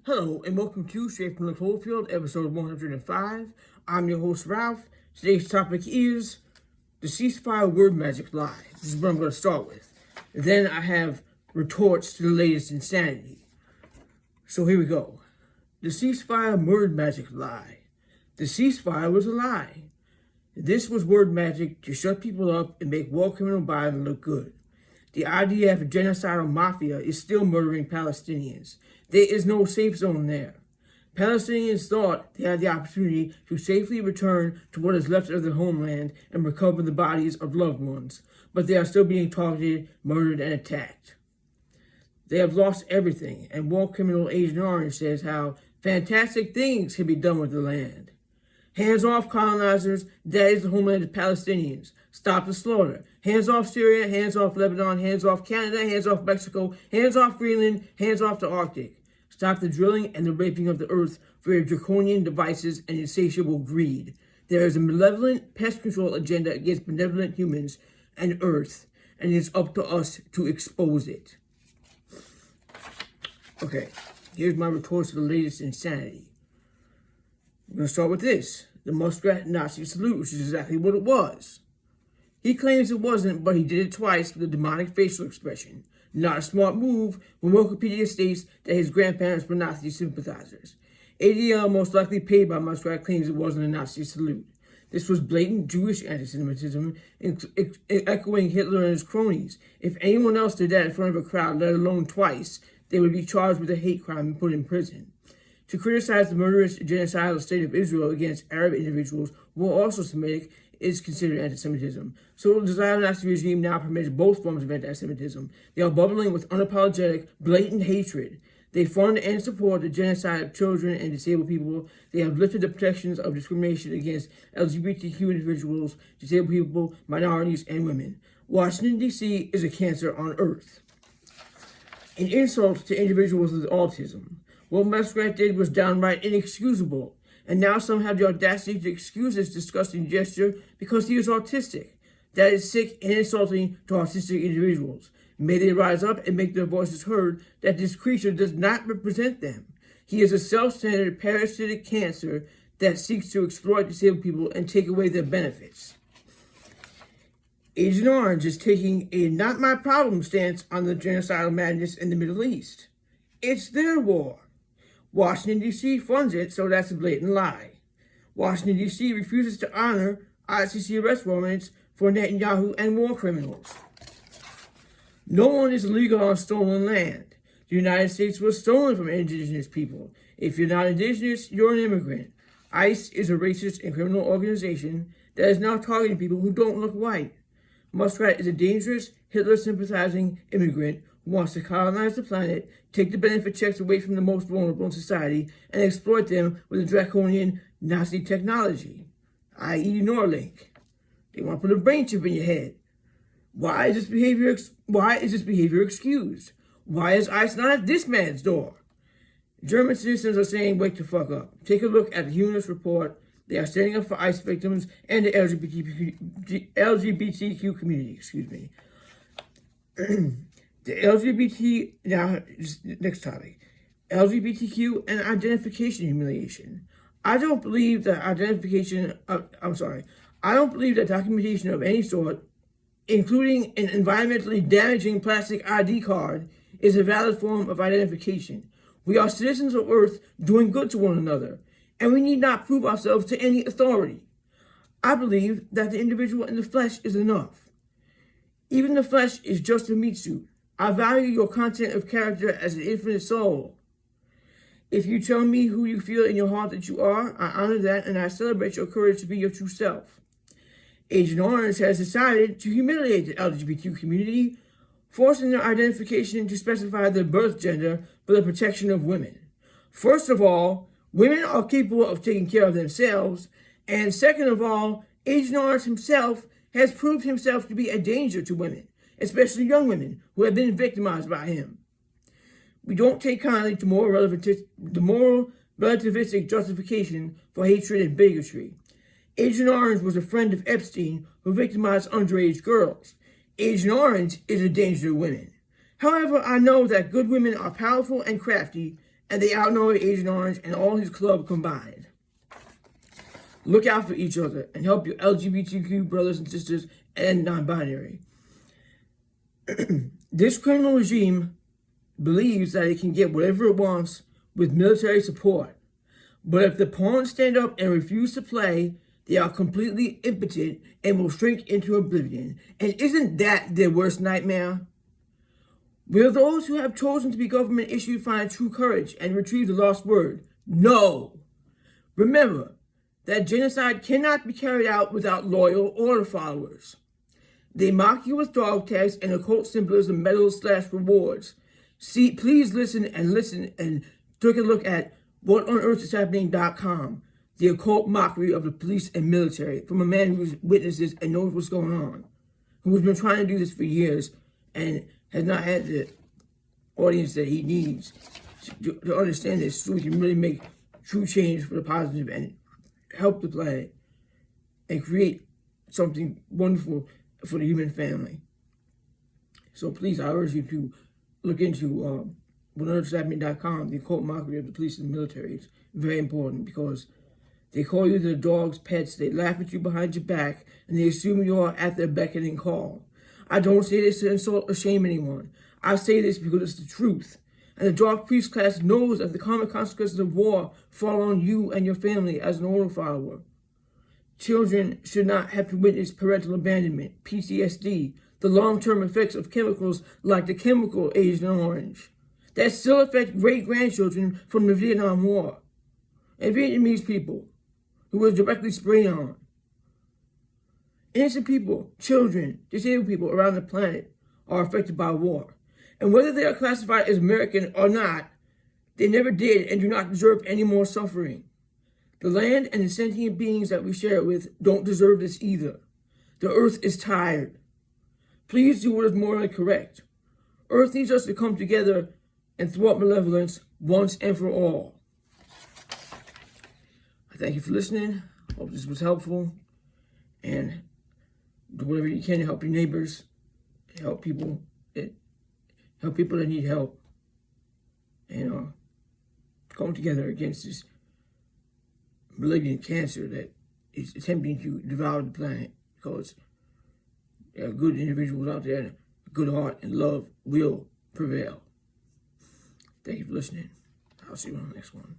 Hello and welcome to Straight from the Cloverfield, episode 105. I'm your host, Ralph. Today's topic is the ceasefire word magic lie. This is what I'm going to start with. Then I have retorts to the latest insanity. So here we go. The ceasefire word magic lie. The ceasefire was a lie. This was word magic to shut people up and make war criminal Biden look good. The IDF genocidal mafia is still murdering Palestinians. There is no safe zone there. Palestinians thought they had the opportunity to safely return to what is left of their homeland and recover the bodies of loved ones, but they are still being targeted, murdered, and attacked. They have lost everything, and war criminal Agent Orange says how fantastic things can be done with the land. Hands off colonizers, that is the homeland of Palestinians. Stop the slaughter. Hands off Syria, hands off Lebanon, hands off Canada, hands off Mexico, hands off Greenland, hands off the Arctic. Stop the drilling and the raping of the earth for your draconian devices and insatiable greed. There is a malevolent pest control agenda against benevolent humans and earth, and it is up to us to expose it. Okay, here's my retort to the latest insanity. I'm going to start with this. The muskrat Nazi salute, which is exactly what it was. He claims it wasn't, but he did it twice with a demonic facial expression. Not a smart move when Wikipedia states that his grandparents were Nazi sympathizers. ADL, most likely paid by Muskrat, claims it wasn't a Nazi salute. This was blatant Jewish anti-Semitism, echoing Hitler and his cronies. If anyone else did that in front of a crowd, let alone twice, they would be charged with a hate crime and put in prison. To criticize the murderous genocidal state of Israel against Arab individuals who are also Semitic is considered anti-Semitism. So the Zionist Nazi regime now permits both forms of anti-Semitism. They are bubbling with unapologetic, blatant hatred. They fund and support the genocide of children and disabled people. They have lifted the protections of discrimination against LGBTQ individuals, disabled people, minorities, and women. Washington, D.C. is a cancer on earth. An insult to individuals with autism. What Muskrat did was downright inexcusable, and now some have the audacity to excuse this disgusting gesture because he is autistic. That is sick and insulting to autistic individuals. May they rise up and make their voices heard that this creature does not represent them. He is a self-centered parasitic cancer that seeks to exploit disabled people and take away their benefits. Agent Orange is taking a not my problem stance on the genocidal madness in the Middle East. It's their war. Washington, D.C. funds it, so that's a blatant lie. Washington, D.C. refuses to honor ICC arrest warrants for Netanyahu and war criminals. No one is illegal on stolen land. The United States was stolen from indigenous people. If you're not indigenous, you're an immigrant. ICE is a racist and criminal organization that is now targeting people who don't look white. Muskrat is a dangerous, Hitler-sympathizing immigrant who wants to colonize the planet, take the benefit checks away from the most vulnerable in society, and exploit them with a draconian Nazi technology, i.e. Neuralink. They want to put a brain chip in your head. Why is this behavior excused? Why is ICE not at this man's door? German citizens are saying, wake the fuck up. Take a look at the Humanist Report. They are standing up for ICE victims and the LGBTQ community, The LGBT, now, next topic. LGBTQ and identification humiliation. I don't believe that documentation of any sort, including an environmentally damaging plastic ID card, is a valid form of identification. We are citizens of Earth doing good to one another, and we need not prove ourselves to any authority. I believe that the individual in the flesh is enough. Even the flesh is just a meat suit. I value your content of character as an infinite soul. If you tell me who you feel in your heart that you are, I honor that and I celebrate your courage to be your true self. Agent Orange has decided to humiliate the LGBTQ community, forcing their identification to specify their birth gender for the protection of women. First of all, women are capable of taking care of themselves, and second of all, Agent Orange himself has proved himself to be a danger to women, especially young women who have been victimized by him. We don't take kindly to the moral relativistic justification for hatred and bigotry. Agent Orange was a friend of Epstein who victimized underage girls. Agent Orange is a danger to women. However, I know that good women are powerful and crafty, and they outnumber Agent Orange and all his club combined. Look out for each other and help your LGBTQ brothers and sisters and non-binary. This criminal regime believes that it can get whatever it wants with military support. But if the pawns stand up and refuse to play, they are completely impotent and will shrink into oblivion. And isn't that their worst nightmare? Will those who have chosen to be government issued find true courage and retrieve the lost word? No. Remember that genocide cannot be carried out without loyal order followers. They mock you with dog tags and occult symbols and medals/rewards. See, please listen and take a look at whatonearthishappening.com, the occult mockery of the police and military, from a man who witnesses and knows what's going on, who has been trying to do this for years and has not had the audience that he needs to understand this, so we can really make true change for the positive and help the planet and create something wonderful for the human family. So please, I urge you to look into whatonearthishappening.com, the occult mockery of the police and the military. It's very important because they call you their dogs, pets, they laugh at you behind your back, and they assume you are at their beckoning call. I don't say this to insult or shame anyone. I say this because it's the truth. And the dark priest class knows that the common consequences of war fall on you and your family as an order follower. Children should not have to witness parental abandonment, PTSD, the long-term effects of chemicals like the chemical Agent Orange that still affect great-grandchildren from the Vietnam War and Vietnamese people who were directly sprayed on. Innocent people, children, disabled people around the planet are affected by war. And whether they are classified as American or not, they never did and do not deserve any more suffering. The land and the sentient beings that we share it with don't deserve this either. The earth is tired. Please do what is morally correct. Earth needs us to come together and thwart malevolence once and for all. I thank you for listening. Hope this was helpful. And do whatever you can to help your neighbors, help people that need help, and come together against this malignant cancer that is attempting to devour the planet, because there are good individuals out there, and good heart and love will prevail. Thank you for listening. I'll see you on the next one.